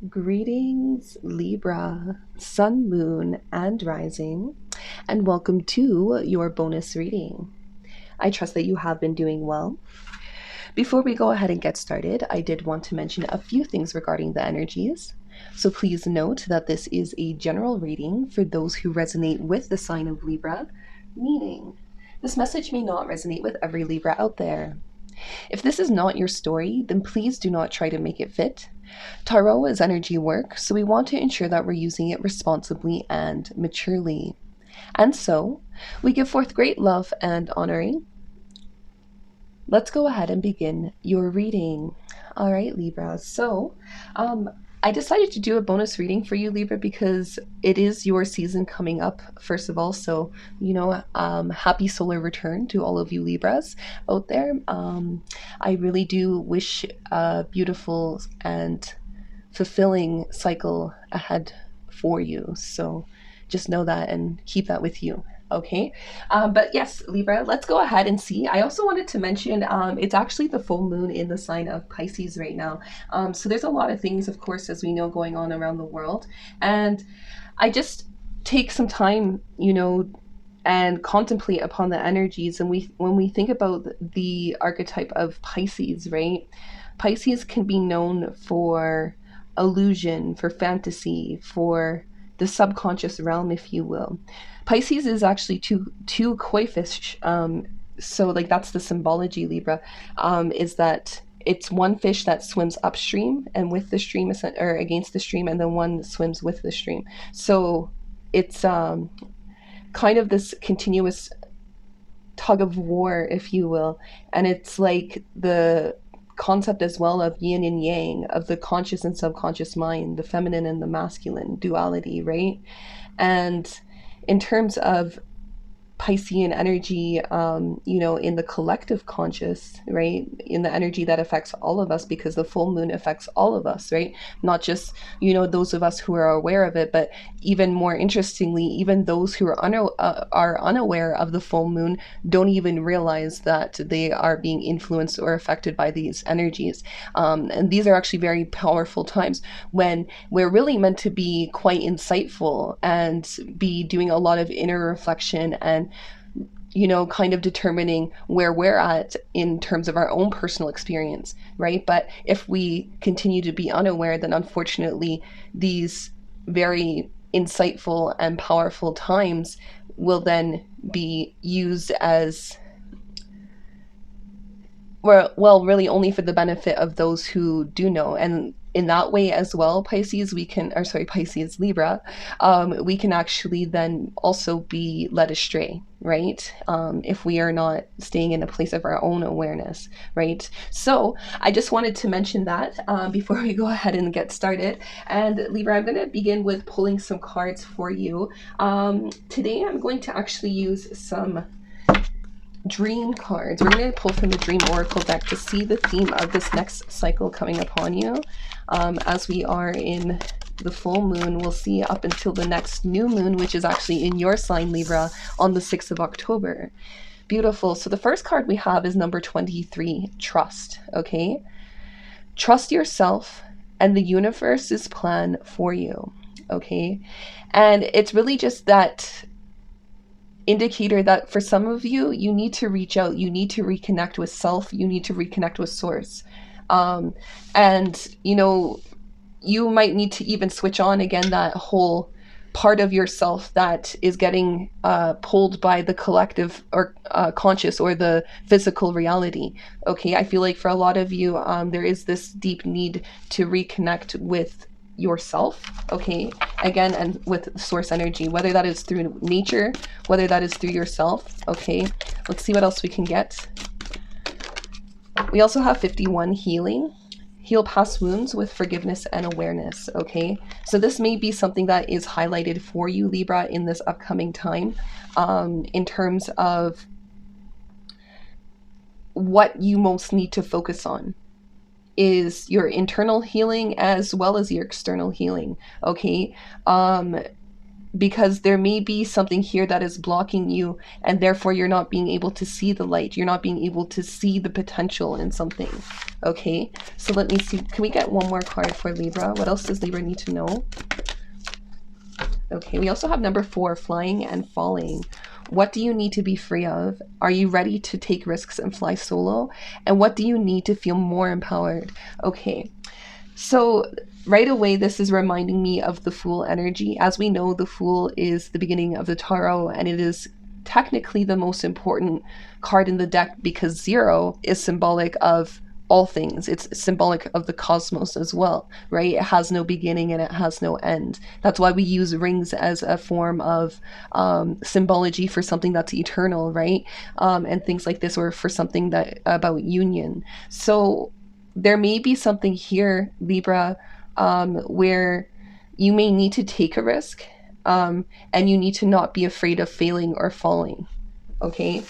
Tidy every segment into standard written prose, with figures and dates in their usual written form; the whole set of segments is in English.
Greetings, Libra, Sun, Moon, and Rising, and welcome to your bonus reading. I trust that you have been doing well. Before we go ahead and get started, I did want to mention a few things regarding the energies. So please note that this is a general reading for those who resonate with the sign of Libra, meaning this message may not resonate with every Libra out there. If this is not your story, then please do not try to make it fit. Tarot is energy work, so we want to ensure that we're using it responsibly and maturely. And so, we give forth great love and honoring. Let's go ahead and begin your reading. All right, Libra. So, I decided to do a bonus reading for you, Libra, because it is your season coming up, first of all. So, happy solar return to all of you Libras out there. I really do wish a beautiful and fulfilling cycle ahead for you. So just know that and keep that with you. Okay. But yes, Libra, let's go ahead and see. I also wanted to mention it's actually the full moon in the sign of Pisces right now. So there's a lot of things, of course, as we know, going on around the world. And I just take some time, and contemplate upon the energies. And when we think about the archetype of Pisces, right? Pisces can be known for illusion, for fantasy, for the subconscious realm, if you will. Pisces is actually two koi fish. So like that's the symbology, Libra, is that it's one fish that swims upstream and with the stream, or against the stream, and then one that swims with the stream. So it's kind of this continuous tug of war, if you will. And it's like the concept as well of yin and yang, of the conscious and subconscious mind, the feminine and the masculine duality, right? And in terms of Piscean energy, in the collective conscious, right? In the energy that affects all of us, because the full moon affects all of us, right? Not just, those of us who are aware of it, but even more interestingly, even those who are unaware of the full moon don't even realize that they are being influenced or affected by these energies. And these are actually very powerful times when we're really meant to be quite insightful and be doing a lot of inner reflection and kind of determining where we're at in terms of our own personal experience, right? But if we continue to be unaware, then unfortunately these very insightful and powerful times will then be used as really only for the benefit of those who do know. And in that way as well, Pisces, Libra, we can actually then also be led astray, right? If we are not staying in a place of our own awareness, right? So I just wanted to mention that before we go ahead and get started. And Libra, I'm going to begin with pulling some cards for you. Today I'm going to actually use some dream cards. We're going to pull from the Dream Oracle deck to see the theme of this next cycle coming upon you. As we are in the full moon, we'll see up until the next new moon, which is actually in your sign, Libra, on the 6th of October. Beautiful. So the first card we have is number 23, Trust. Okay? Trust yourself and the universe's plan for you. Okay? And it's really just that indicator that for some of you, you need to reach out, you need to reconnect with self, you need to reconnect with source. And you might need to even switch on again that whole part of yourself that is getting pulled by the collective or conscious or the physical reality. Okay, I feel like for a lot of you, there is this deep need to reconnect with yourself, okay, again, and with source energy, whether that is through nature, whether that is through yourself. Okay, let's see what else we can get. We also have 51, Healing. Heal past wounds with forgiveness and awareness. Okay, so this may be something that is highlighted for you, Libra, in this upcoming time, in terms of what you most need to focus on is your internal healing as well as your external healing. Okay, because there may be something here that is blocking you, and therefore you're not being able to see the light. You're not being able to see the potential in something. Okay, so let me see. Can we get one more card for Libra? What else does Libra need to know? Okay, we also have number 4, flying and falling. What do you need to be free of? Are you ready to take risks and fly solo? And what do you need to feel more empowered? Okay, so right away, this is reminding me of the Fool energy. As we know, the Fool is the beginning of the tarot, and it is technically the most important card in the deck because 0 is symbolic of all things. It's symbolic of the cosmos as well, right? It has no beginning and it has no end. That's why we use rings as a form of symbology for something that's eternal, right? And things like this, or for something that about union. So there may be something here, Libra, where you may need to take a risk, and you need to not be afraid of failing or falling. Okay.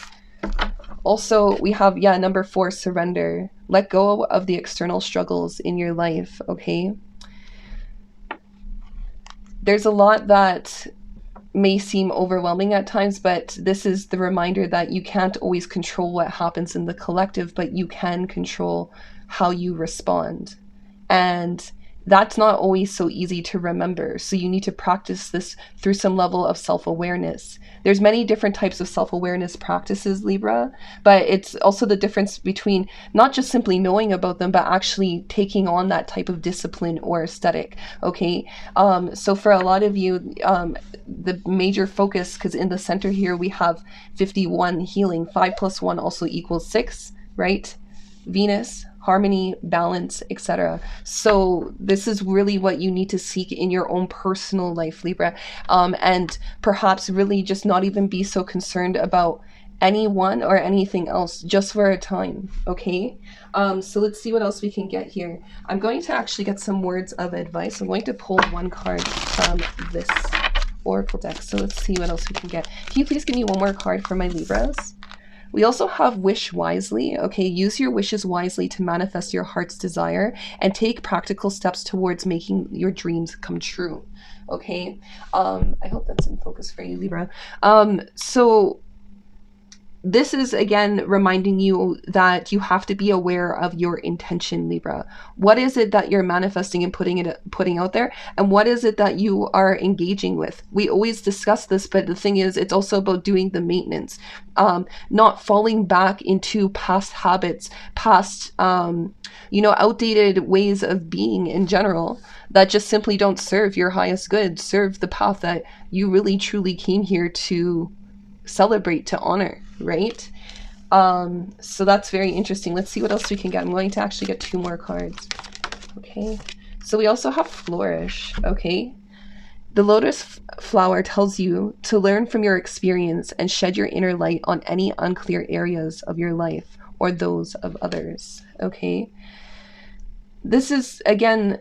Also, we have, number 4, surrender. Let go of the external struggles in your life, okay? There's a lot that may seem overwhelming at times, but this is the reminder that you can't always control what happens in the collective, but you can control how you respond. And that's not always so easy to remember. So you need to practice this through some level of self-awareness. There's many different types of self-awareness practices, Libra, but it's also the difference between not just simply knowing about them, but actually taking on that type of discipline or aesthetic. Okay. So for a lot of you, the major focus, because in the center here, we have 51 healing, 5 + 1 also equals 6, right? Venus, harmony, balance, etc. So this is really what you need to seek in your own personal life, Libra, and perhaps really just not even be so concerned about anyone or anything else, just for a time. Okay, so let's see what else we can get here. I'm going to actually get some words of advice. I'm going to pull one card from this oracle deck, so let's see what else we can get. Can you please give me one more card for my Libras? We also have wish wisely. Okay, use your wishes wisely to manifest your heart's desire and take practical steps towards making your dreams come true. Okay, I hope that's in focus for you, Libra. So this is again reminding you that you have to be aware of your intention, Libra. What is it that you're manifesting and putting out there, and what is it that you are engaging with? We always discuss this, but the thing is, it's also about doing the maintenance, not falling back into past habits, past outdated ways of being in general that just simply don't serve your highest good, serve the path that you really truly came here to celebrate, to honor, right? So that's very interesting. Let's see what else we can get. I'm going to actually get 2 more cards. Okay, so we also have flourish. Okay, the lotus flower tells you to learn from your experience and shed your inner light on any unclear areas of your life or those of others. Okay, this is again,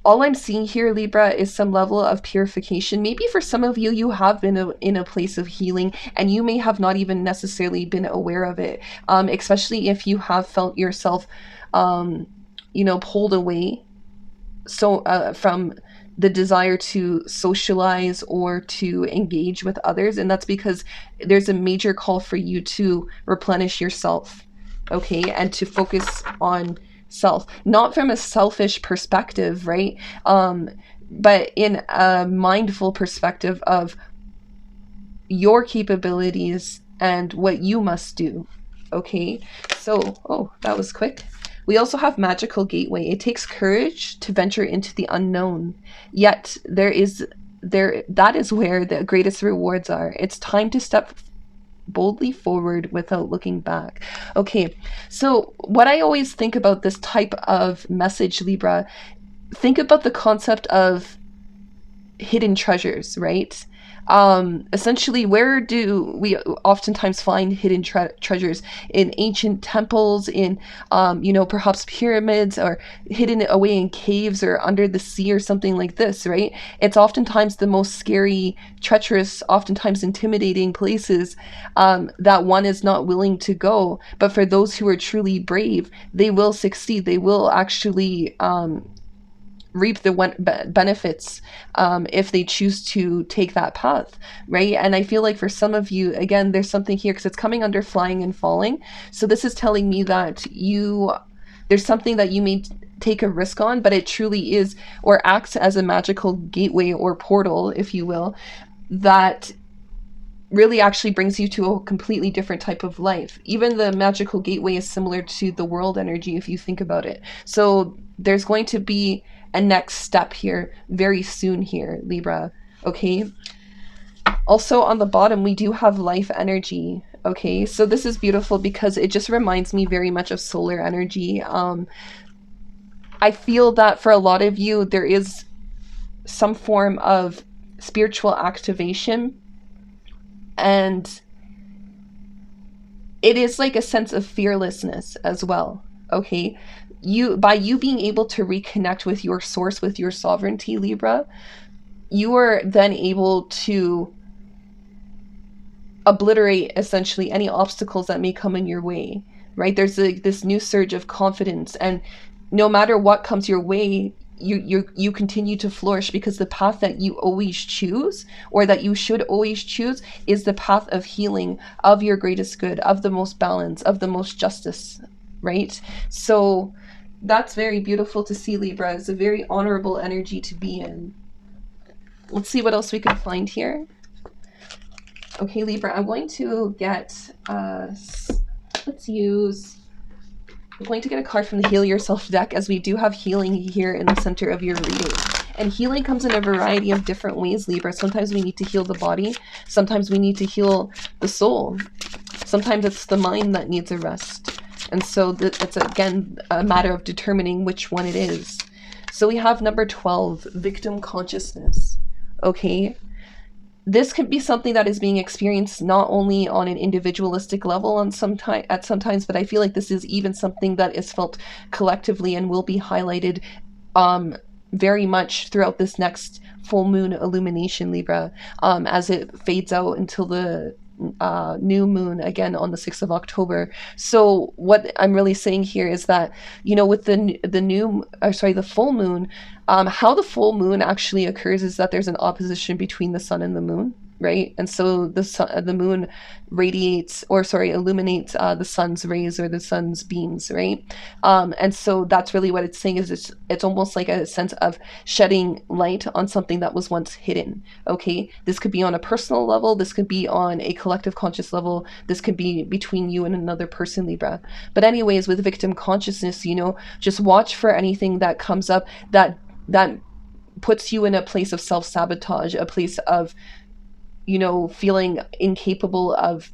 all I'm seeing here, Libra, is some level of purification. Maybe for some of you, you have been in a place of healing, and you may have not even necessarily been aware of it, especially if you have felt yourself, pulled away from the desire to socialize or to engage with others. And that's because there's a major call for you to replenish yourself, okay, and to focus on self, not from a selfish perspective, right? But in a mindful perspective of your capabilities and what you must do. Okay, so that was quick. We also have magical gateway. It takes courage to venture into the unknown, yet that is where the greatest rewards are. It's time to step boldly forward without looking back. Okay, so what I always think about this type of message, Libra, think about the concept of hidden treasures, right? Essentially, where do we oftentimes find hidden treasures? In ancient temples, in perhaps pyramids, or hidden away in caves or under the sea or something like this, right? It's oftentimes the most scary, treacherous, oftentimes intimidating places that one is not willing to go. But for those who are truly brave, they will succeed. They will actually reap the benefits if they choose to take that path, right? And I feel like for some of you, again, there's something here because it's coming under flying and falling. So this is telling me that there's something that you may take a risk on, but it truly is or acts as a magical gateway or portal, if you will, that really actually brings you to a completely different type of life. Even the magical gateway is similar to the world energy if you think about it. So there's going to be a next step here very soon here, Libra. Okay. Also on the bottom, we do have life energy. Okay. So this is beautiful because it just reminds me very much of solar energy. I feel that for a lot of you, there is some form of spiritual activation, and it is like a sense of fearlessness as well. Okay. By you being able to reconnect with your source, with your sovereignty, Libra, you are then able to obliterate essentially any obstacles that may come in your way, right? There's this new surge of confidence, and no matter what comes your way, you continue to flourish because the path that you always choose, or that you should always choose, is the path of healing, of your greatest good, of the most balance, of the most justice, right? So that's very beautiful to see, Libra. It's a very honorable energy to be in. Let's see what else we can find here. Okay, Libra, I'm going to get, I'm going to get a card from the Heal Yourself deck, as we do have healing here in the center of your reading. And healing comes in a variety of different ways, Libra. Sometimes we need to heal the body. Sometimes we need to heal the soul. Sometimes it's the mind that needs a rest. And so it's, again, a matter of determining which one it is. So we have number 12, victim consciousness. Okay. This could be something that is being experienced not only on an individualistic level at some times, but I feel like this is even something that is felt collectively and will be highlighted very much throughout this next full moon illumination, Libra, as it fades out until the new moon again on the 6th of October. So what I'm really saying here is that, with the full moon, how the full moon actually occurs is that there's an opposition between the sun and the moon, right? And so the moon illuminates the sun's rays or the sun's beams, right? And so that's really what it's saying, is it's almost like a sense of shedding light on something that was once hidden. Okay, this could be on a personal level, this could be on a collective conscious level, this could be between you and another person, Libra. But anyways, with victim consciousness, just watch for anything that comes up that puts you in a place of self-sabotage, a place of feeling incapable of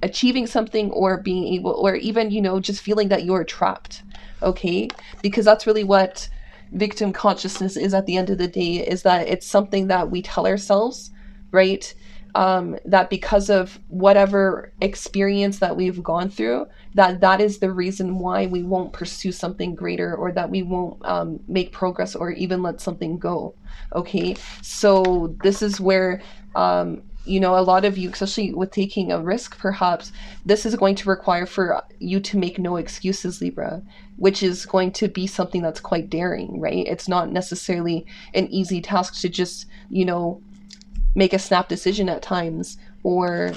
achieving something, or being able, or even just feeling that you're trapped. Okay, because that's really what victim consciousness is at the end of the day, is that it's something that we tell ourselves, right? That because of whatever experience that we've gone through, that is the reason why we won't pursue something greater, or that we won't make progress, or even let something go. Okay, so this is where a lot of you, especially with taking a risk, perhaps this is going to require for you to make no excuses, Libra, which is going to be something that's quite daring, right? It's not necessarily an easy task to just make a snap decision at times, or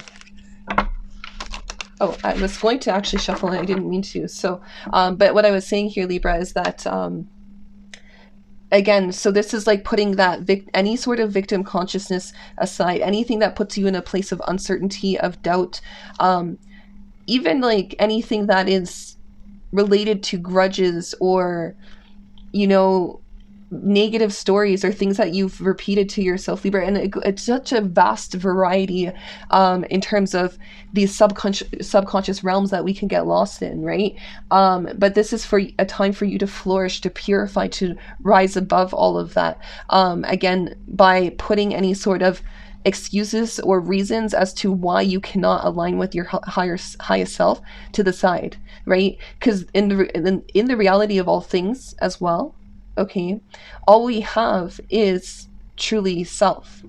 I was going to actually shuffle and I didn't mean to. So but what I was saying here, Libra, is that again, so this is like putting that any sort of victim consciousness aside, anything that puts you in a place of uncertainty, of doubt, even like anything that is related to grudges, or negative stories, or things that you've repeated to yourself, Libra. And it's such a vast variety in terms of these subconscious realms that we can get lost in, right? But this is for a time for you to flourish, to purify, to rise above all of that, again, by putting any sort of excuses or reasons as to why you cannot align with your highest self to the side, right? Because in the reality of all things as well, okay, all we have is truly self.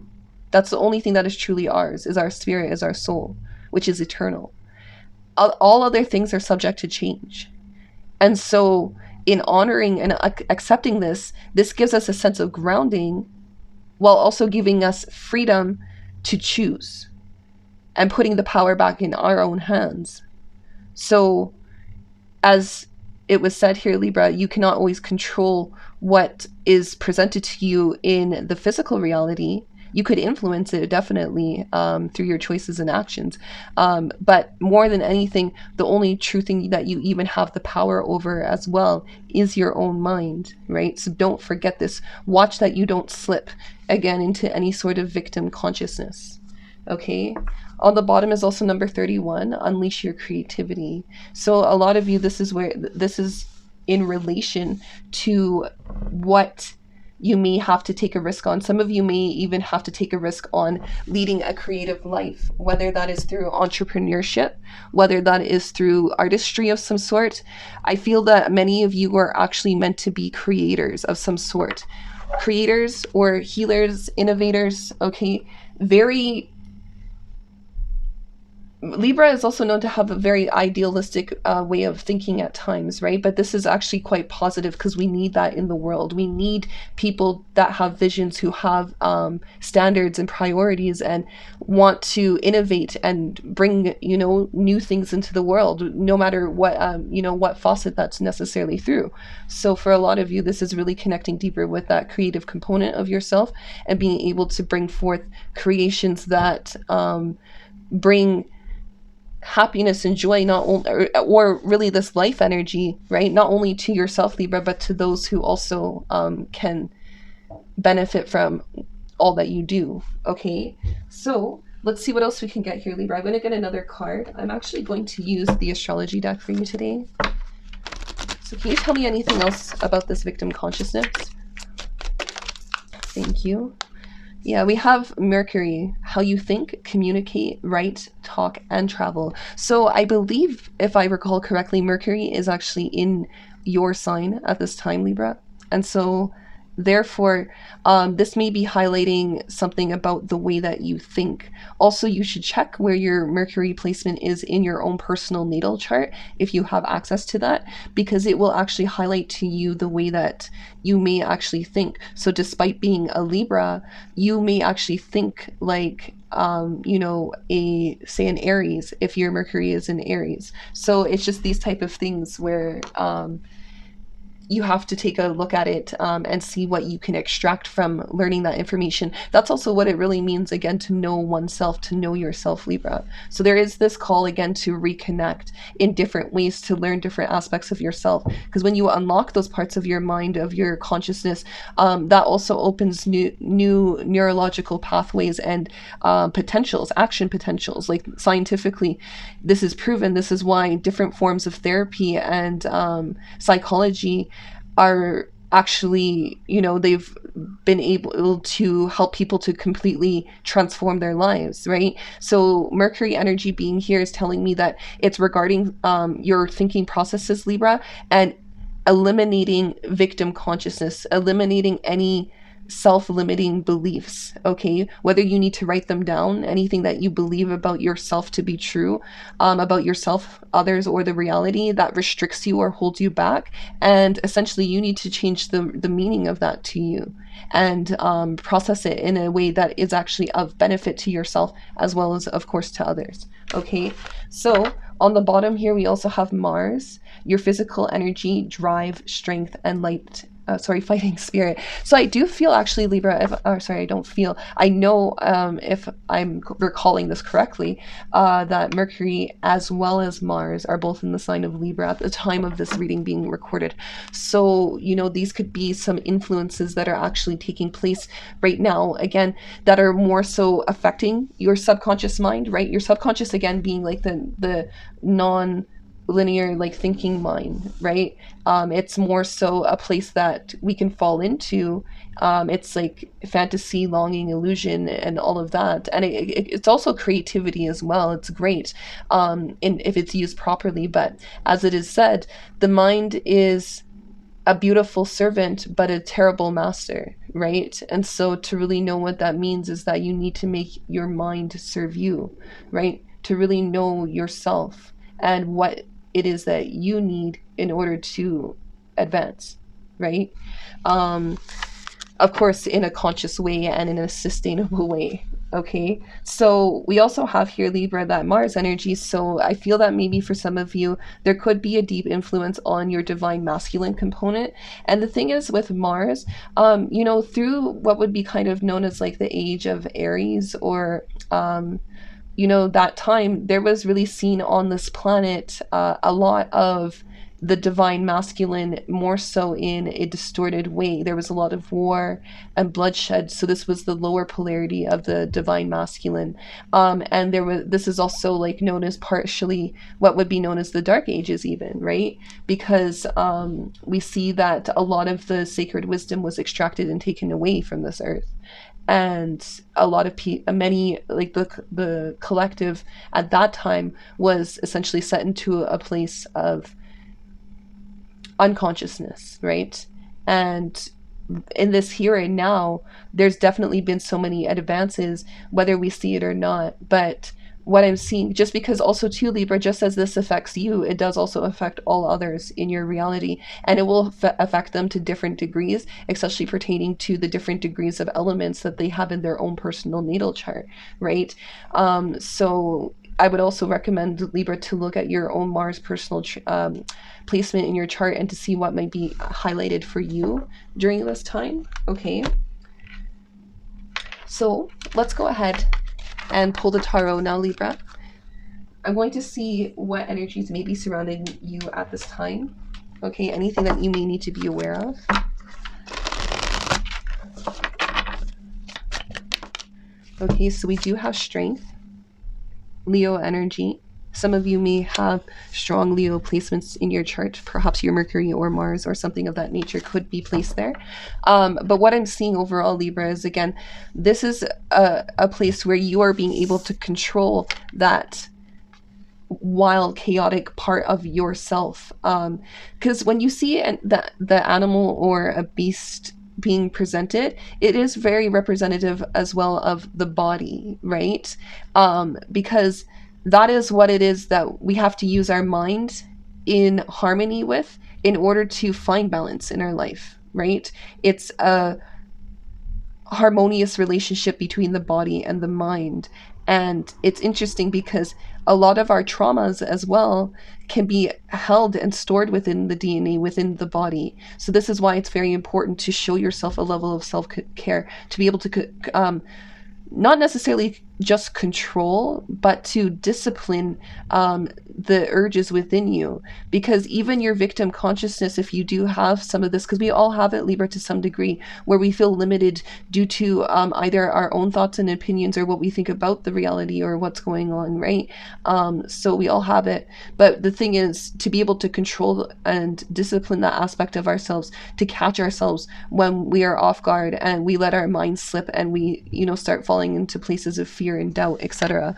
That's the only thing that is truly ours, is our spirit, is our soul, which is eternal. All other things are subject to change. And so in honoring and accepting this, this gives us a sense of grounding while also giving us freedom to choose and putting the power back in our own hands. So, as it was said here, Libra, you cannot always control what is presented to you in the physical reality. You could influence it definitely through your choices and actions. But more than anything, the only true thing that you even have the power over as well is your own mind, right? So don't forget this. Watch that you don't slip again into any sort of victim consciousness. Okay. On the bottom is also number 31, unleash your creativity. So a lot of you, this is in relation to what you may have to take a risk on. Some of you may even have to take a risk on leading a creative life, whether that is through entrepreneurship, whether that is through artistry of some sort. I feel that many of you are actually meant to be creators of some sort. Creators or healers, innovators, okay? Libra is also known to have a very idealistic way of thinking at times, right? But this is actually quite positive because we need that in the world. We need people that have visions, who have standards and priorities and want to innovate and bring, new things into the world, no matter what, what faucet that's necessarily through. So for a lot of you, this is really connecting deeper with that creative component of yourself and being able to bring forth creations that bring happiness and joy, not only, or really this life energy, right, not only to yourself, Libra, but to those who also can benefit from all that you do. Okay, so let's see what else we can get here, Libra. I'm going to get another card. I'm actually going to use the astrology deck for you today. So can you tell me anything else about this victim consciousness? Thank you. Yeah, we have Mercury, how you think, communicate, write, talk, and travel. So I believe, if I recall correctly, Mercury is actually in your sign at this time, Libra. And so therefore, this may be highlighting something about the way that you think. Also, you should check where your Mercury placement is in your own personal natal chart if you have access to that, because it will actually highlight to you the way that you may actually think. So despite being a Libra, you may actually think like say an Aries, if your Mercury is in Aries. So it's just these type of things where you have to take a look at it and see what you can extract from learning that information. That's also what it really means, again, to know oneself, to know yourself, Libra. So there is this call, again, to reconnect in different ways, to learn different aspects of yourself. Because when you unlock those parts of your mind, of your consciousness, that also opens new neurological pathways and potentials, action potentials. Like scientifically, this is proven. This is why different forms of therapy and psychology are actually, they've been able to help people to completely transform their lives, right? So Mercury energy being here is telling me that it's regarding your thinking processes, Libra, and eliminating victim consciousness, eliminating any self-limiting beliefs, okay? Whether you need to write them down, anything that you believe about yourself to be true, about yourself, others, or the reality that restricts you or holds you back. And essentially you need to change the meaning of that to you and process it in a way that is actually of benefit to yourself as well as, of course, to others. Okay, so on the bottom here, we also have Mars, your physical energy, drive, strength, and fighting spirit. So I do feel, actually, Libra, I don't feel, I know, if I'm recalling this correctly, that Mercury as well as Mars are both in the sign of Libra at the time of this reading being recorded. So, these could be some influences that are actually taking place right now, again, that are more so affecting your subconscious mind, right? Your subconscious, again, being like the non-linear, like, thinking mind, right? It's more so a place that we can fall into. It's like fantasy, longing, illusion, and all of that. And it's also creativity as well. It's great if it's used properly. But as it is said, the mind is a beautiful servant, but a terrible master, right? And so to really know what that means is that you need to make your mind serve you, right? To really know yourself and what it is that you need in order to advance, right? Of course, in a conscious way and in a sustainable way. Okay, so we also have here, Libra, that Mars energy. So I feel that maybe for some of you, there could be a deep influence on your divine masculine component. And the thing is with Mars, through what would be kind of known as like the age of Aries, or that time, there was really seen on this planet a lot of the divine masculine, more so in a distorted way. There was a lot of war and bloodshed, so this was the lower polarity of the divine masculine. And this is also like known as partially what would be known as the Dark Ages, even, right? Because we see that a lot of the sacred wisdom was extracted and taken away from this earth, and a lot of many, like the collective at that time was essentially set into a place of unconsciousness, right? And in this here and now, there's definitely been so many advances, whether we see it or not. But what I'm seeing, just because also too, Libra, just as this affects you, it does also affect all others in your reality, and it will affect them to different degrees, especially pertaining to the different degrees of elements that they have in their own personal natal chart, right? So I would also recommend, Libra, to look at your own Mars personal placement in your chart and to see what might be highlighted for you during this time. Okay, so let's go ahead and pull the tarot now, Libra. I'm going to see what energies may be surrounding you at this time. Okay, anything that you may need to be aware of. Okay, so we do have strength, Leo energy. Some of you may have strong Leo placements in your chart. Perhaps your Mercury or Mars or something of that nature could be placed there. But what I'm seeing overall, Libra, is, again, this is a place where you are being able to control that wild, chaotic part of yourself. Because when you see the animal or a beast being presented, it is very representative as well of the body, right? Because that is what it is that we have to use our mind in harmony with in order to find balance in our life, right? It's a harmonious relationship between the body and the mind. And it's interesting because a lot of our traumas as well can be held and stored within the DNA, within the body. So this is why it's very important to show yourself a level of self-care, to be able to not necessarily just control, but to discipline the urges within you. Because even your victim consciousness, if you do have some of this, because we all have it, Libra, to some degree, where we feel limited due to either our own thoughts and opinions or what we think about the reality or what's going on, right? So we all have it. But the thing is to be able to control and discipline that aspect of ourselves, to catch ourselves when we are off guard and we let our minds slip and we, start falling into places of fear and doubt, etc.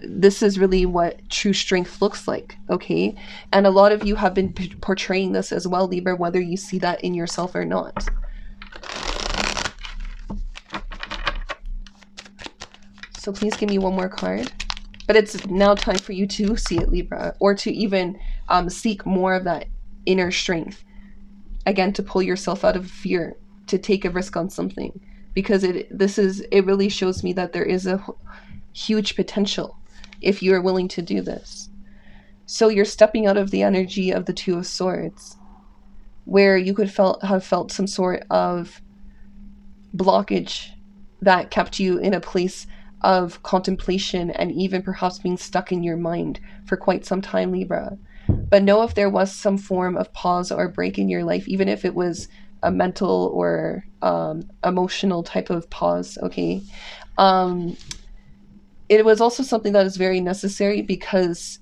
This is really what true strength looks like, okay? And a lot of you have been portraying this as well, Libra, whether you see that in yourself or not. So please give me one more card. But it's now time for you to see it, Libra, or to even seek more of that inner strength. Again, to pull yourself out of fear, to take a risk on something. Because it really shows me that there is a huge potential if you are willing to do this. So you're stepping out of the energy of the Two of Swords, where you could have felt some sort of blockage that kept you in a place of contemplation and even perhaps being stuck in your mind for quite some time, Libra. But know if there was some form of pause or break in your life, even if it was a mental or emotional type of pause, okay? It was also something that is very necessary because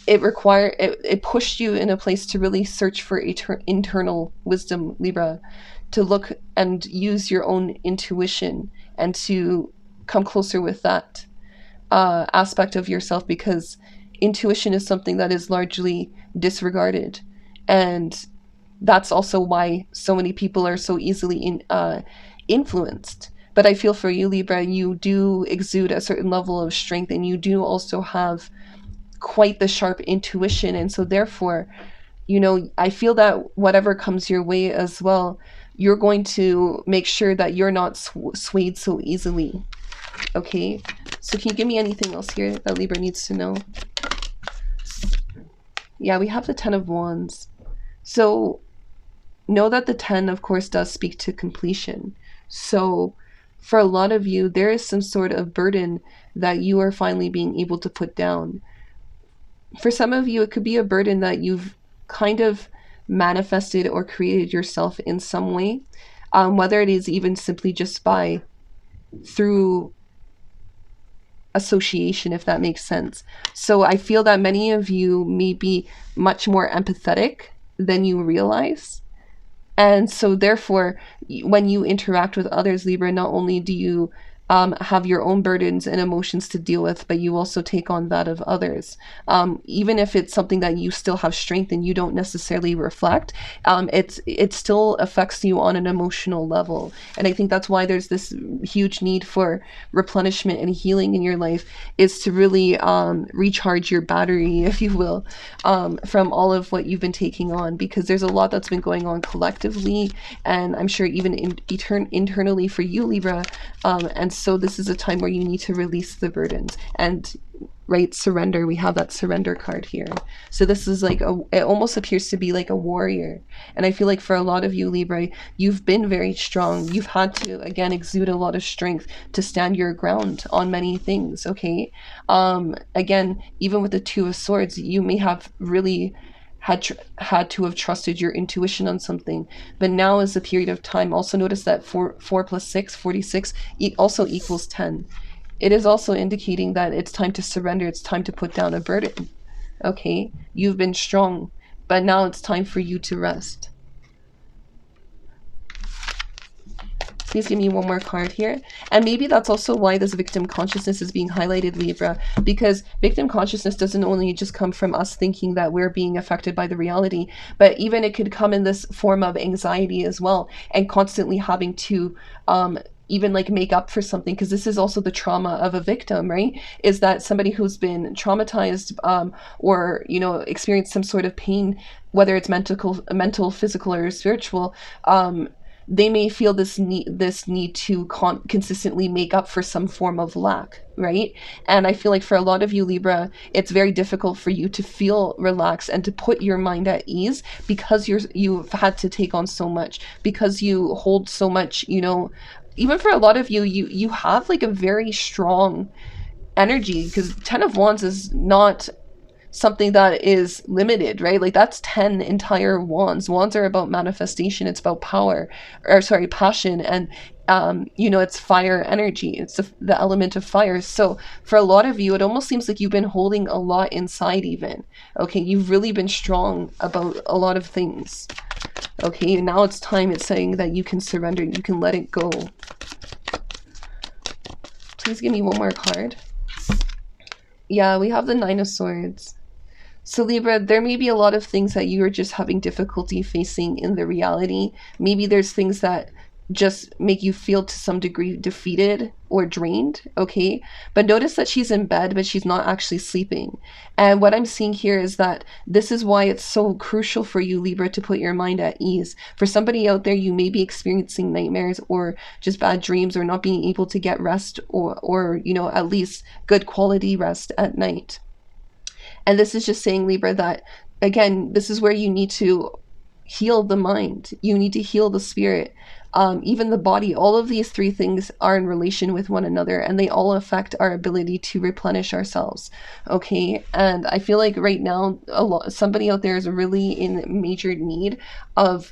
it pushed you in a place to really search for internal wisdom, Libra, to look and use your own intuition and to come closer with that aspect of yourself, because intuition is something that is largely disregarded. And that's also why so many people are so easily influenced. But I feel for you, Libra, you do exude a certain level of strength, and you do also have quite the sharp intuition. And so therefore, you know, I feel that whatever comes your way as well, you're going to make sure that you're not swayed so easily. Okay, so can you give me anything else here that Libra needs to know? Yeah, we have the 10 of Wands. So know that the 10, of course, does speak to completion. So for a lot of you, there is some sort of burden that you are finally being able to put down. For some of you, it could be a burden that you've kind of manifested or created yourself in some way, whether it is even simply just by through association, if that makes sense. So I feel that many of you may be much more empathetic than you realize. And so therefore, when you interact with others, Libra, not only do you have your own burdens and emotions to deal with, but you also take on that of others. Even if it's something that you still have strength and you don't necessarily reflect, it still affects you on an emotional level. And I think that's why there's this huge need for replenishment and healing in your life, is to really recharge your battery, if you will, from all of what you've been taking on, because there's a lot that's been going on collectively, and I'm sure even internally for you, Libra. And so this is a time where you need to release the burdens and, right, surrender. We have that surrender card here. So this is like it almost appears to be like a warrior. And I feel like for a lot of you, Libra, you've been very strong. You've had to, again, exude a lot of strength to stand your ground on many things, okay? Again, even with the Two of Swords, you may have really had to have trusted your intuition on something, but now is a period of time. Also notice that 4 plus 6, 46 also equals 10. It is also indicating that it's time to surrender. It's time to put down a burden. Okay, you've been strong, but now it's time for you to rest. Please give me one more card here. And maybe that's also why this victim consciousness is being highlighted, Libra, because victim consciousness doesn't only just come from us thinking that we're being affected by the reality, but even it could come in this form of anxiety as well, and constantly having to even like make up for something, because this is also the trauma of a victim, right? Is that somebody who's been traumatized or, you know, experienced some sort of pain, whether it's mental, physical, or spiritual, they may feel this need to consistently make up for some form of lack, right? And I feel like for a lot of you, Libra, it's very difficult for you to feel relaxed and to put your mind at ease, because you've had to take on so much, because you hold so much, you know. Even for a lot of you have like a very strong energy, because 10 of Wands is not something that is limited, right? Like that's 10 entire wands. Wands are about manifestation. It's about power, or sorry, passion. And, you know, it's fire energy. It's the element of fire. So for a lot of you, it almost seems like you've been holding a lot inside even. Okay, you've really been strong about a lot of things. Okay, now it's time. It's saying that you can surrender. You can let it go. Please give me one more card. Yeah, we have the Nine of Swords. So Libra, there may be a lot of things that you are just having difficulty facing in the reality. Maybe there's things that just make you feel to some degree defeated or drained, okay? But notice that she's in bed, but she's not actually sleeping. And what I'm seeing here is that this is why it's so crucial for you, Libra, to put your mind at ease. For somebody out there, you may be experiencing nightmares or just bad dreams, or not being able to get rest, or you know, at least good quality rest at night. And this is just saying, Libra, that, again, this is where you need to heal the mind. You need to heal the spirit, even the body. All of these three things are in relation with one another, and they all affect our ability to replenish ourselves. Okay, and I feel like right now, somebody out there is really in major need of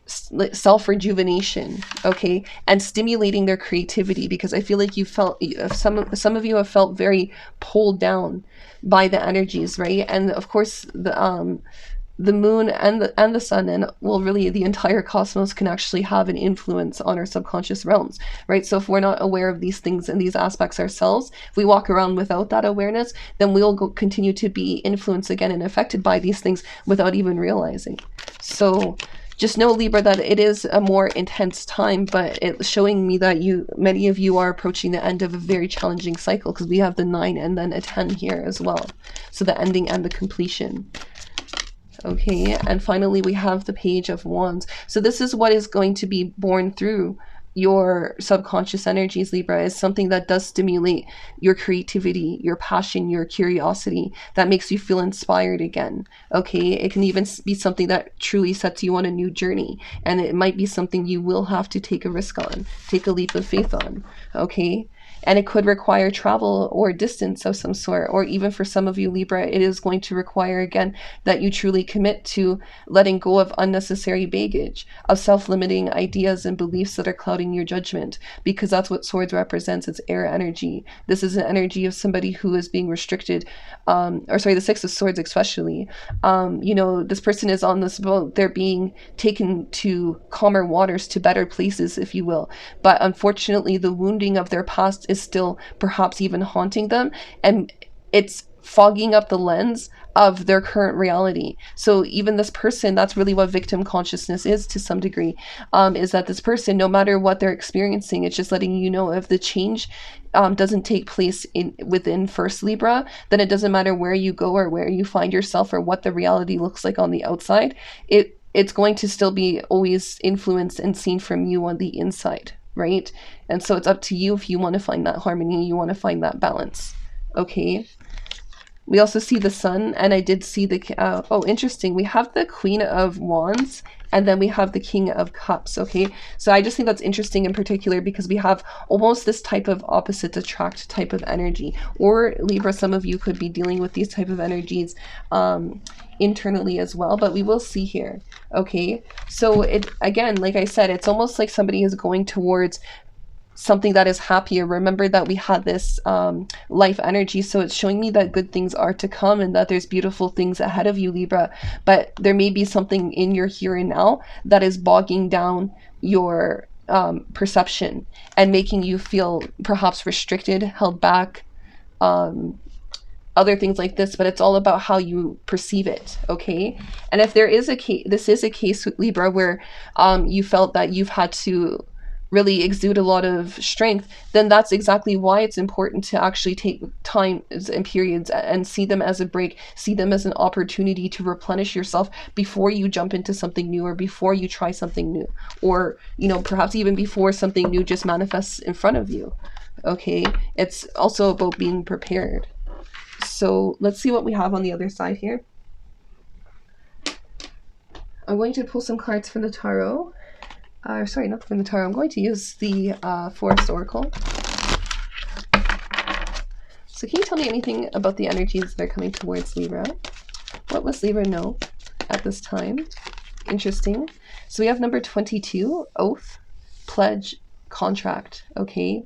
self-rejuvenation, okay, and stimulating their creativity, because I feel like you felt, some of you have felt very pulled down by the energies, right? And of course the moon and the sun, and well, really the entire cosmos, can actually have an influence on our subconscious realms, right? So if we're not aware of these things and these aspects ourselves, if we walk around without that awareness, then we'll continue to be influenced again and affected by these things without even realizing. So just know, Libra, that it is a more intense time, but it's showing me that many of you are approaching the end of a very challenging cycle, because we have the 9 and then a 10 here as well. So the ending and the completion. Okay, and finally we have the Page of Wands. So this is what is going to be born through your subconscious energies, Libra, is something that does stimulate your creativity, your passion, your curiosity, that makes you feel inspired again. Okay, it can even be something that truly sets you on a new journey, and it might be something you will have to take a risk on, take a leap of faith on. Okay, and it could require travel or distance of some sort, or even for some of you, Libra, it is going to require, again, that you truly commit to letting go of unnecessary baggage, of self-limiting ideas and beliefs that are clouding your judgment, because that's what swords represents. It's air energy. This is an energy of somebody who is being restricted, or sorry, the Six of Swords especially. You know, this person is on this boat. They're being taken to calmer waters, to better places, if you will. But unfortunately, the wounding of their past is still perhaps even haunting them, and it's fogging up the lens of their current reality. So even this person, that's really what victim consciousness is to some degree, is that this person, no matter what they're experiencing, it's just letting you know, if the change doesn't take place within first Libra, then it doesn't matter where you go or where you find yourself or what the reality looks like on the outside. It's going to still be always influenced and seen from you on the inside, right? And so it's up to you if you want to find that harmony, you want to find that balance. Okay. We also see the Sun, and I did see the, oh, interesting. We have the Queen of Wands, and then we have the King of Cups, okay? So I just think that's interesting in particular because we have almost this type of opposite attract type of energy. Or Libra, some of you could be dealing with these type of energies internally as well, but we will see here, okay? So it, again, like I said, it's almost like somebody is going towards something that is happier. Remember that we had this life energy, so it's showing me that good things are to come and that there's beautiful things ahead of you, Libra. But there may be something in your here and now that is bogging down your perception and making you feel perhaps restricted, held back, other things like this. But it's all about how you perceive it, okay? And if there is a case, this is a case with Libra where you felt that you've had to really exude a lot of strength, then that's exactly why it's important to actually take time and periods and see them as a break, see them as an opportunity to replenish yourself before you jump into something new, or before you try something new, or, you know, perhaps even before something new just manifests in front of you. Okay, it's also about being prepared. So let's see what we have on the other side here. I'm going to pull some cards from the tarot. Sorry, not from the tarot. I'm going to use the Forest Oracle. So can you tell me anything about the energies that are coming towards Libra? What must Libra know at this time? Interesting. So we have number 22, oath, pledge, contract. Okay.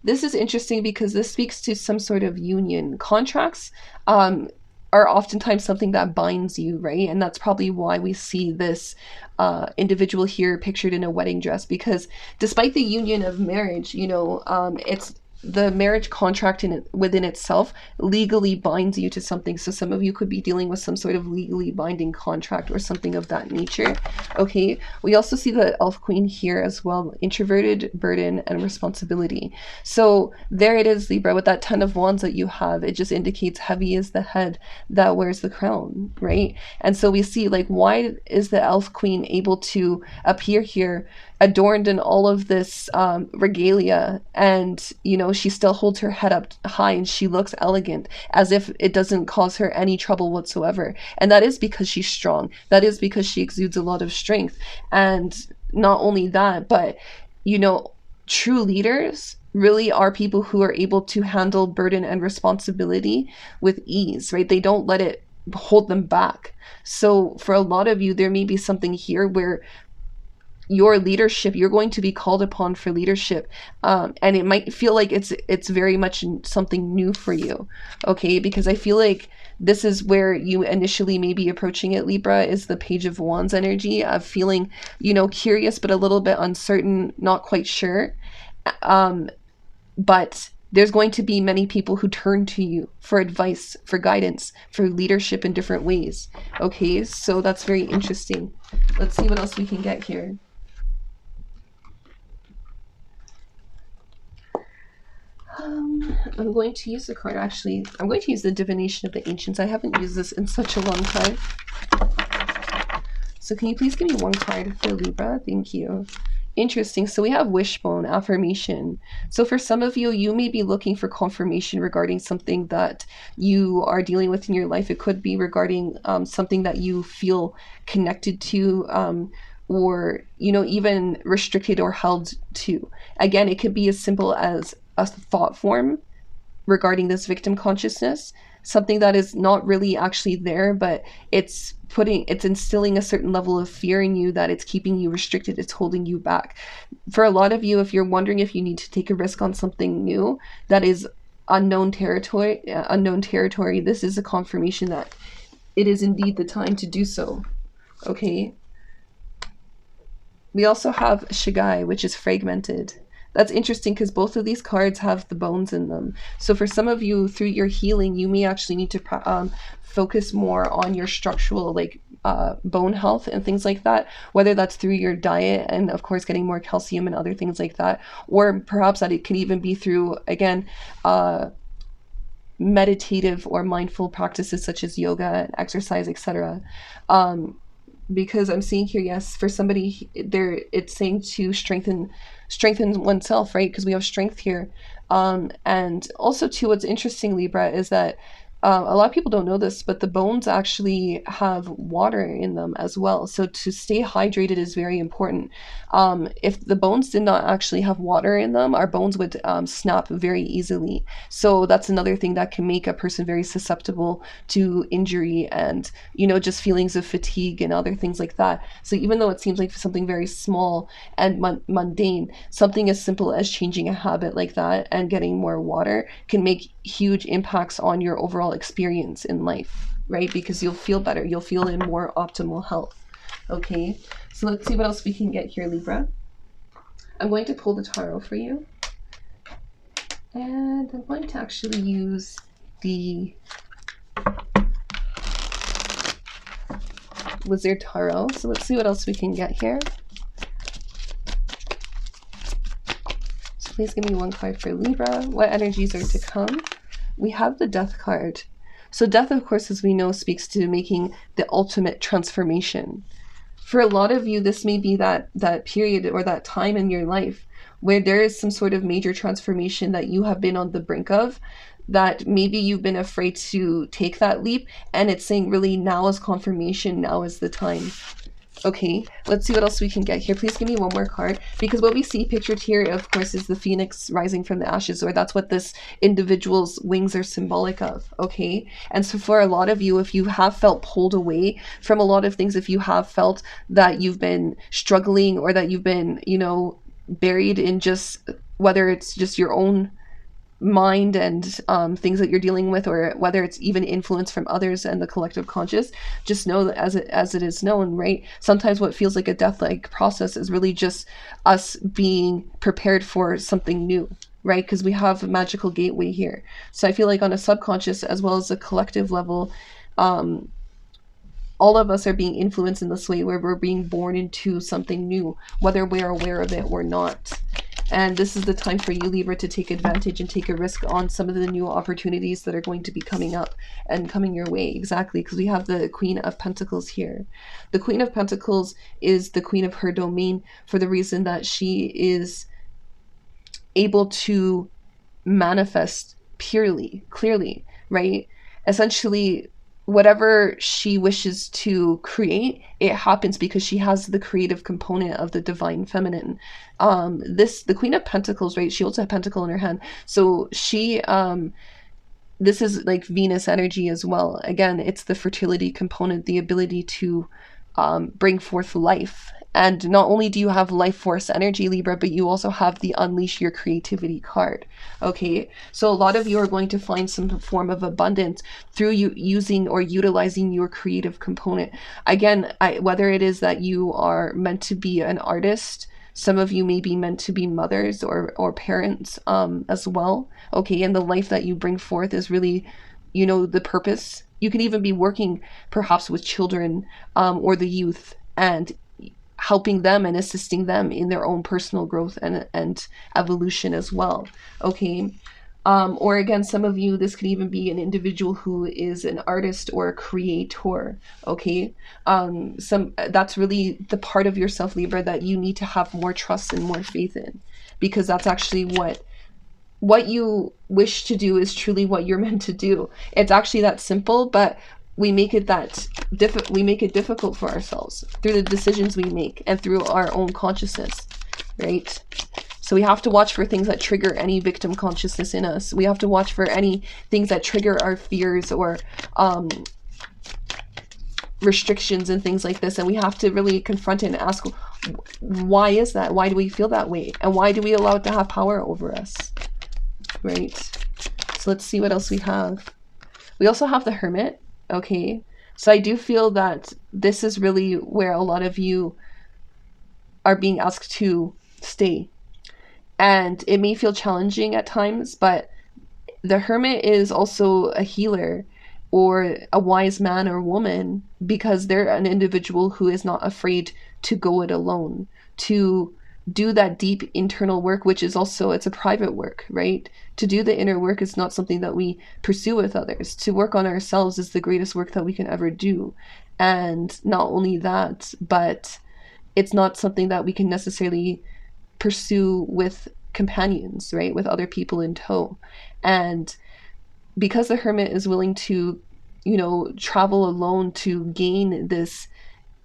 This is interesting because this speaks to some sort of union. Contracts are oftentimes something that binds you, right? And that's probably why we see this individual here pictured in a wedding dress, because despite the union of marriage, you know, it's the marriage contract within itself legally binds you to something. So some of you could be dealing with some sort of legally binding contract or something of that nature. Okay, we also see the Elf Queen here as well, introverted, burden, and responsibility. So there it is, Libra, with that 10 of Wands that you have, it just indicates heavy is the head that wears the crown, right? And so we see, like, why is the Elf Queen able to appear here adorned in all of this regalia, and, you know, she still holds her head up high and she looks elegant, as if it doesn't cause her any trouble whatsoever. And that is because she's strong. That is because she exudes a lot of strength. And not only that, but, you know, true leaders really are people who are able to handle burden and responsibility with ease, right? They don't let it hold them back. So for a lot of you, there may be something here where your leadership, you're going to be called upon for leadership, and it might feel like it's very much something new for you, okay? Because I feel like this is where you initially may be approaching it, Libra, is the Page of Wands energy of feeling, you know, curious but a little bit uncertain, not quite sure, but there's going to be many people who turn to you for advice, for guidance, for leadership in different ways. Okay, so that's very interesting. Let's see what else we can get here. I'm going to use the card, actually. I'm going to use the Divination of the Ancients. I haven't used this in such a long time. So can you please give me one card for Libra? Thank you. Interesting. So we have wishbone, affirmation. So for some of you, you may be looking for confirmation regarding something that you are dealing with in your life. It could be regarding something that you feel connected to, or, you know, even restricted or held to. Again, it could be as simple as a thought form regarding this victim consciousness, something that is not really actually there, but it's instilling a certain level of fear in you, that it's keeping you restricted, it's holding you back. For a lot of you, if you're wondering if you need to take a risk on something new that is unknown territory, this is a confirmation that it is indeed the time to do so. Okay. We also have Shigai, which is fragmented. That's interesting because both of these cards have the bones in them. So for some of you, through your healing, you may actually need to focus more on your structural, like bone health and things like that, whether that's through your diet and of course getting more calcium and other things like that, or perhaps that it could even be through, again, meditative or mindful practices such as yoga, exercise, etc. Because I'm seeing here, yes, for somebody there, it's saying to strengthen oneself, right? Because we have strength here. And also too, what's interesting, Libra, is that a lot of people don't know this, but the bones actually have water in them as well. So to stay hydrated is very important. If the bones did not actually have water in them, our bones would snap very easily. So that's another thing that can make a person very susceptible to injury and, you know, just feelings of fatigue and other things like that. So even though it seems like something very small and mundane, something as simple as changing a habit like that and getting more water can make huge impacts on your overall experience in life, right? Because you'll feel better, you'll feel in more optimal health. Okay, so let's see what else we can get here, Libra. I'm going to pull the tarot for you, and I'm going to actually use the Wizard Tarot. So let's see what else we can get here. So please give me one card for Libra. What energies are to come? We have the Death card. So death, of course, as we know, speaks to making the ultimate transformation. For a lot of you, this may be that period or that time in your life where there is some sort of major transformation that you have been on the brink of, that maybe you've been afraid to take that leap, and it's saying really now is confirmation, now is the time. Okay, let's see what else we can get here. Please give me one more card, because what we see pictured here, of course, is the phoenix rising from the ashes, or that's what this individual's wings are symbolic of. Okay, and so for a lot of you, if you have felt pulled away from a lot of things, if you have felt that you've been struggling, or that you've been, you know, buried in just, whether it's just your own mind and things that you're dealing with, or whether it's even influence from others and the collective conscious, just know that as it is known, right? Sometimes what feels like a death-like process is really just us being prepared for something new, right? Because we have a magical gateway here. So I feel like on a subconscious as well as a collective level, all of us are being influenced in this way, where we're being born into something new, whether we're aware of it or not. And this is the time for you, Libra, to take advantage and take a risk on some of the new opportunities that are going to be coming up and coming your way. Exactly, because we have the Queen of Pentacles here. The Queen of Pentacles is the queen of her domain for the reason that she is able to manifest purely, clearly, right? Essentially, whatever she wishes to create, it happens because she has the creative component of the divine feminine. The Queen of Pentacles, right? She holds a pentacle in her hand. So she, this is like Venus energy as well. Again, it's the fertility component, the ability to bring forth life. And not only do you have life force energy, Libra, but you also have the Unleash Your Creativity card. Okay, so a lot of you are going to find some form of abundance through you using or utilizing your creative component. Again, whether it is that you are meant to be an artist, some of you may be meant to be mothers or parents as well. Okay, and the life that you bring forth is really, you know, the purpose. You can even be working perhaps with children or the youth, and helping them and assisting them in their own personal growth and evolution as well. Okay, Or again, some of you, this could even be an individual who is an artist or a creator. Okay. That's really the part of yourself, Libra, that you need to have more trust and more faith in, because that's actually what you wish to do is truly what you're meant to do. It's actually that simple, but we make it difficult for ourselves through the decisions we make and through our own consciousness, right? So we have to watch for things that trigger any victim consciousness in us. We have to watch for any things that trigger our fears or restrictions and things like this. And we have to really confront it and ask, why is that? Why do we feel that way? And why do we allow it to have power over us? Right? So let's see what else we have. We also have the Hermit. Okay. So I do feel that this is really where a lot of you are being asked to stay. And it may feel challenging at times, but the Hermit is also a healer or a wise man or woman, because they're an individual who is not afraid to go it alone, to do that deep internal work, which is also, it's a private work, right? To do the inner work is not something that we pursue with others. To work on ourselves is the greatest work that we can ever do. And not only that, but it's not something that we can necessarily pursue with companions, right? With other people in tow. And because the Hermit is willing to, you know, travel alone to gain this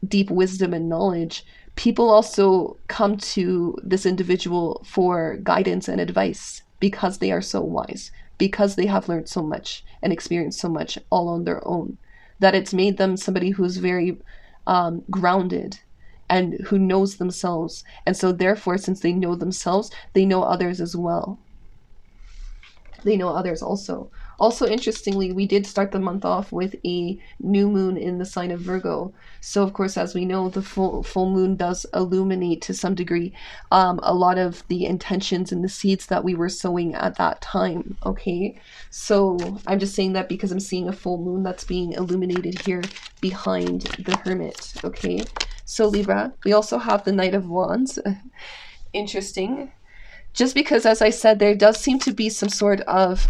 deep wisdom and knowledge, people also come to this individual for guidance and advice because they are so wise, because they have learned so much and experienced so much all on their own, that it's made them somebody who's very grounded and who knows themselves. And so therefore, since they know themselves, they know others as well. They know others also. Also, interestingly, we did start the month off with a new moon in the sign of Virgo. So, of course, as we know, the full moon does illuminate to some degree a lot of the intentions and the seeds that we were sowing at that time. Okay, so I'm just saying that because I'm seeing a full moon that's being illuminated here behind the Hermit. Okay, so Libra, we also have the Knight of Wands. Interesting. Just because, as I said, there does seem to be some sort of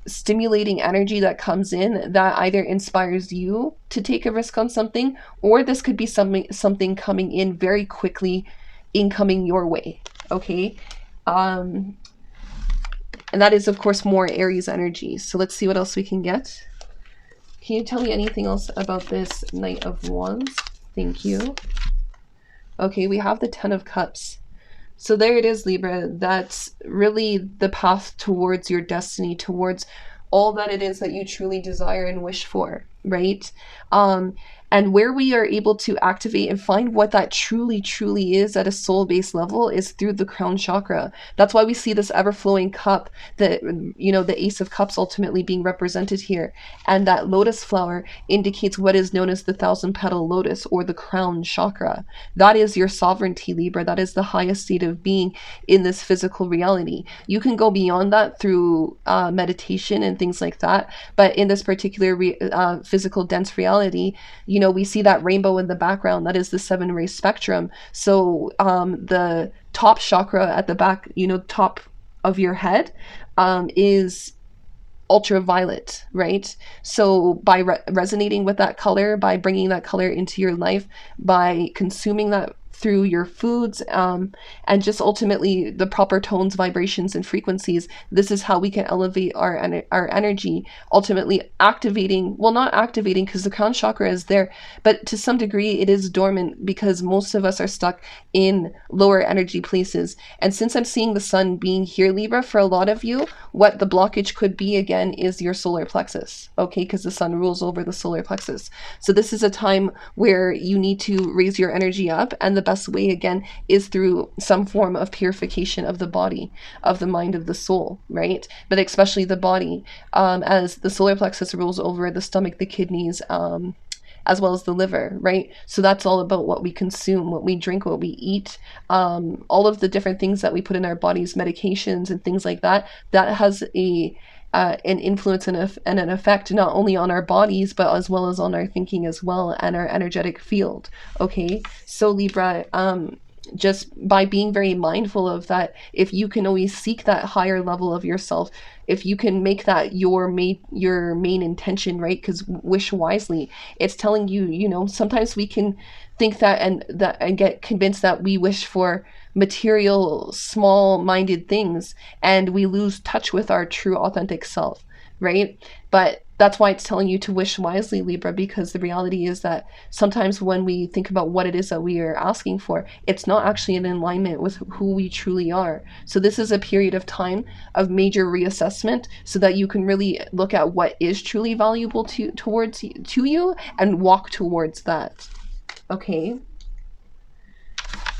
stimulating energy that comes in that either inspires you to take a risk on something, or this could be something coming in very quickly, incoming your way. Okay, and that is, of course, more Aries energy. So let's see what else we can get. Can you tell me anything else about this Knight of Wands? Thank you. Okay, we have the Ten of Cups. So there it is, Libra. That's really the path towards your destiny, towards all that it is that you truly desire and wish for, right? And where we are able to activate and find what that truly is at a soul-based level is through the crown chakra. That's why we see this ever-flowing cup, that, you know, the Ace of Cups ultimately being represented here. And that lotus flower indicates what is known as the 1,000-petal lotus, or the crown chakra. That is your sovereignty, Libra. That is the highest state of being in this physical reality. You can go beyond that through meditation and things like that. But in this particular physical dense reality, you know, we see that rainbow in the background. That is the 7-ray spectrum. So the top chakra at the back, you know, top of your head, is ultraviolet, right? So by resonating with that color, by bringing that color into your life, by consuming that through your foods, and just ultimately the proper tones, vibrations, and frequencies, this is how we can elevate our energy, ultimately activating, well, not activating because the crown chakra is there, but to some degree it is dormant because most of us are stuck in lower energy places. And since I'm seeing the sun being here, Libra, for a lot of you, what the blockage could be again is your solar plexus, okay, because the sun rules over the solar plexus. So this is a time where you need to raise your energy up, and the best way again is through some form of purification of the body, of the mind, of the soul, right? But especially the body, as the solar plexus rules over the stomach, the kidneys, as well as the liver, right? So that's all about what we consume, what we drink, what we eat, all of the different things that we put in our bodies, medications and things like that. That has an influence and an effect not only on our bodies, but as well as on our thinking as well, and our energetic field. Okay, so Libra, just by being very mindful of that. If you can always seek that higher level of yourself, if you can make that your main intention, right? Because wish wisely, it's telling you, you know, sometimes we can think that and get convinced that we wish for material, small-minded things, and we lose touch with our true authentic self, right? But that's why it's telling you to wish wisely, Libra, because the reality is that sometimes when we think about what it is that we are asking for, it's not actually in alignment with who we truly are. So this is a period of time of major reassessment so that you can really look at what is truly valuable to you and walk towards that. Okay.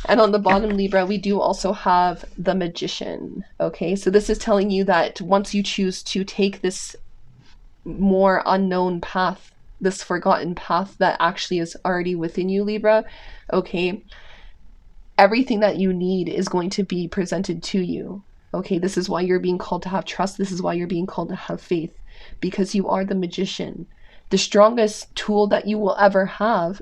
And on the bottom, Libra, we do also have the Magician. Okay, so this is telling you that once you choose to take this more unknown path, this forgotten path that actually is already within you, Libra, okay, everything that you need is going to be presented to you. Okay, this is why you're being called to have trust. This is why you're being called to have faith, because you are the Magician. The strongest tool that you will ever have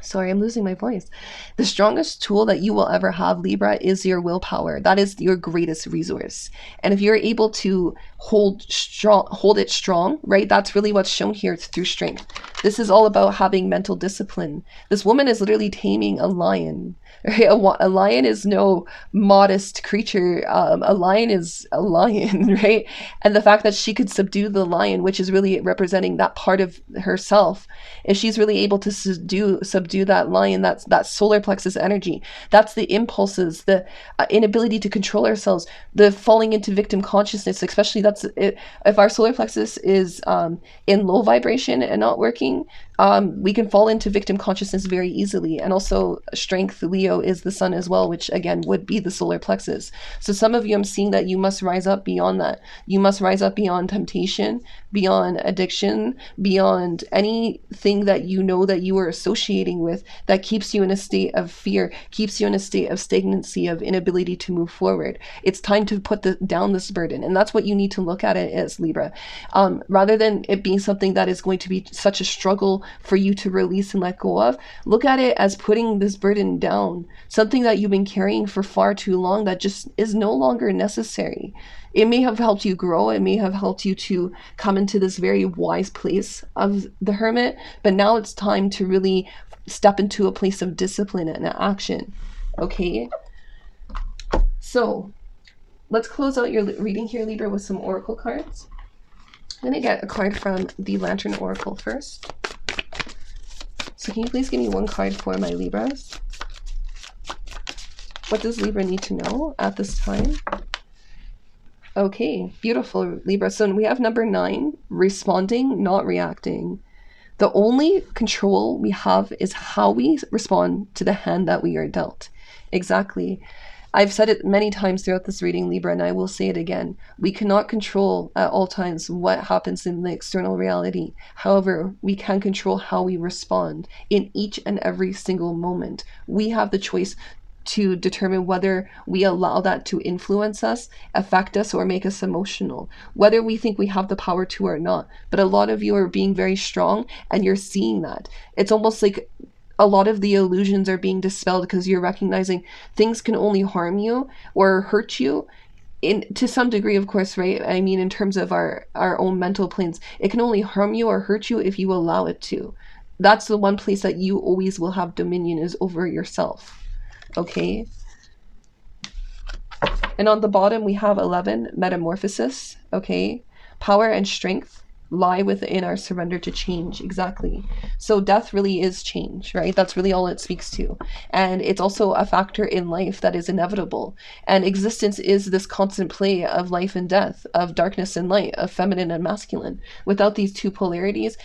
sorry, I'm losing my voice. The strongest tool that you will ever have, Libra, is your willpower. That is your greatest resource. And if you're able to hold it strong, right? That's really what's shown here through strength. This is all about having mental discipline. This woman is literally taming a lion. Right? A lion is no modest creature. A lion is a lion, right? And the fact that she could subdue the lion, which is really representing that part of herself, if she's really able to subdue that lion, that's that solar plexus energy, that's the impulses, the inability to control ourselves, the falling into victim consciousness, especially that's it. If our solar plexus is in low vibration and not working, we can fall into victim consciousness very easily. And also strength, Leo, is the sun as well, which again would be the solar plexus. So some of you, I'm seeing that you must rise up beyond that. You must rise up beyond temptation, beyond addiction, beyond anything that you know that you are associating with that keeps you in a state of fear, keeps you in a state of stagnancy, of inability to move forward. It's time to put down this burden. And that's what you need to look at it as, Libra. Rather than it being something that is going to be such a struggle for you to release and let go of, look at it as putting this burden down, something that you've been carrying for far too long that just is no longer necessary. It may have helped you grow, it may have helped you to come into this very wise place of the Hermit, but now it's time to really step into a place of discipline and action. Okay, so let's close out your reading here, Libra, with some oracle cards. I'm going to get a card from the Lantern Oracle first. So can you please give me one card for my Libras? What does Libra need to know at this time? Okay, beautiful, Libra. So we have number 9, responding, not reacting. The only control we have is how we respond to the hand that we are dealt. Exactly. I've said it many times throughout this reading, Libra, and I will say it again. We cannot control at all times what happens in the external reality. However, we can control how we respond in each and every single moment. We have the choice to determine whether we allow that to influence us, affect us, or make us emotional, whether we think we have the power to or not. But a lot of you are being very strong and you're seeing that. It's almost like a lot of the illusions are being dispelled because you're recognizing things can only harm you or hurt you to some degree, of course, right? I mean, in terms of our own mental planes, it can only harm you or hurt you if you allow it to. That's the one place that you always will have dominion, is over yourself. Okay. And on the bottom, we have 11, metamorphosis. Okay. Power and strength lie within our surrender to change. Exactly. So death really is change, right? That's really all it speaks to. And it's also a factor in life that is inevitable. And existence is this constant play of life and death, of darkness and light, of feminine and masculine. Without these two polarities,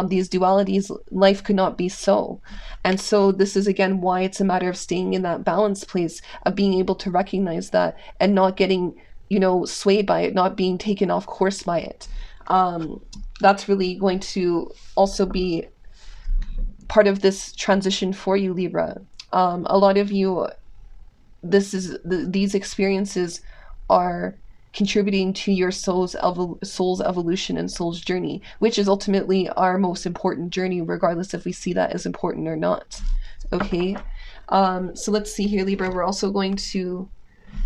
these dualities, life could not be so. And so this is, again, why it's a matter of staying in that balance place, of being able to recognize that and not getting, swayed by it, not being taken off course by it. That's really going to also be part of this transition for you, Libra. A lot of you, these experiences are contributing to your soul's evolution and soul's journey, which is ultimately our most important journey, regardless if we see that as important or not. Okay. So let's see here, Libra. We're also going to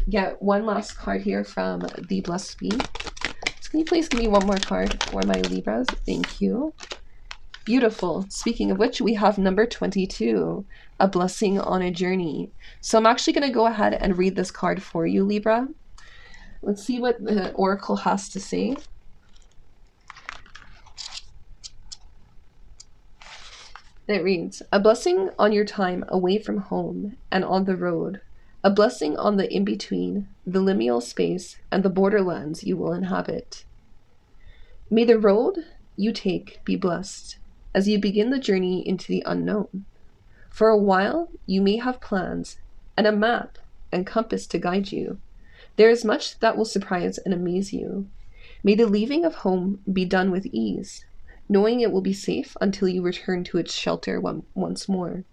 get one last card here from the Blessed Bee. So can you please give me one more card for my Libras? Thank you. Beautiful. Speaking of which, we have number 22, a blessing on a journey. So I'm actually going to go ahead and read this card for you, Libra. Let's see what the Oracle has to say. It reads, a blessing on your time away from home and on the road. A blessing on the in-between, the liminal space, and the borderlands you will inhabit. May the road you take be blessed as you begin the journey into the unknown. For a while, you may have plans and a map and compass to guide you. There is much that will surprise and amaze you. May the leaving of home be done with ease, knowing it will be safe until you return to its shelter once more.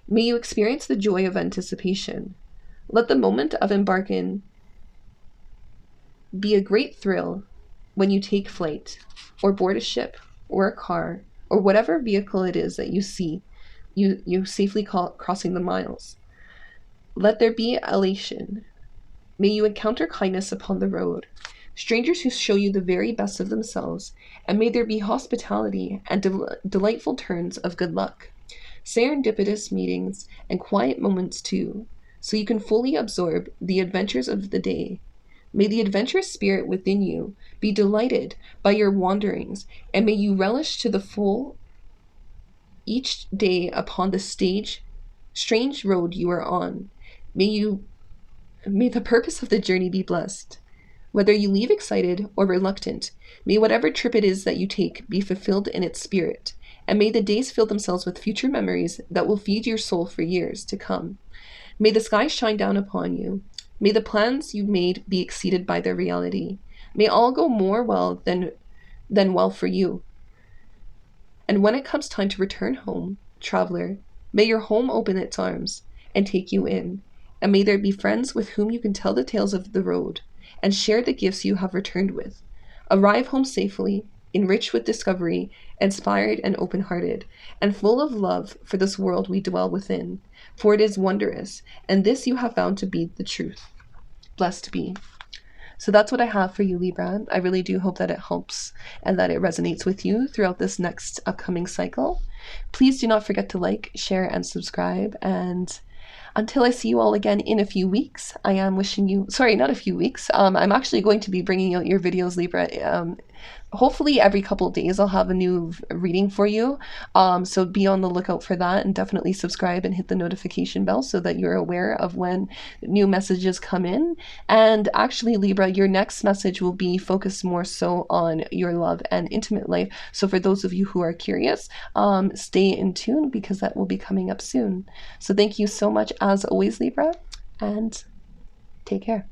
May you experience the joy of anticipation. Let the moment of embarking be a great thrill when you take flight, or board a ship, or a car, or whatever vehicle it is that you see you safely crossing the miles. Let there be elation. May you encounter kindness upon the road, strangers who show you the very best of themselves, and may there be hospitality and delightful turns of good luck, serendipitous meetings, and quiet moments too, so you can fully absorb the adventures of the day. May the adventurous spirit within you be delighted by your wanderings, and may you relish to the full each day upon the strange road you are on. May the purpose of the journey be blessed. Whether you leave excited or reluctant, may whatever trip it is that you take be fulfilled in its spirit, and may the days fill themselves with future memories that will feed your soul for years to come. May the sky shine down upon you. May the plans you made be exceeded by their reality. May all go more well than well for you. And when it comes time to return home, traveler, may your home open its arms and take you in, and may there be friends with whom you can tell the tales of the road and share the gifts you have returned with. Arrive home safely, enriched with discovery, inspired and open-hearted, and full of love for this world we dwell within, for it is wondrous, and this you have found to be the truth. Blessed be. So that's what I have for you, Libra. I really do hope that it helps and that it resonates with you throughout this next upcoming cycle. Please do not forget to like, share, and subscribe. And until I see you all again in a few weeks, I am wishing you, sorry, not a few weeks. I'm actually going to be bringing out your videos, Libra. Hopefully every couple of days I'll have a new reading for you. So be on the lookout for that, and definitely subscribe and hit the notification bell so that you're aware of when new messages come in. And actually, Libra, your next message will be focused more so on your love and intimate life. So for those of you who are curious, stay in tune because that will be coming up soon. So thank you so much as always, Libra, and take care.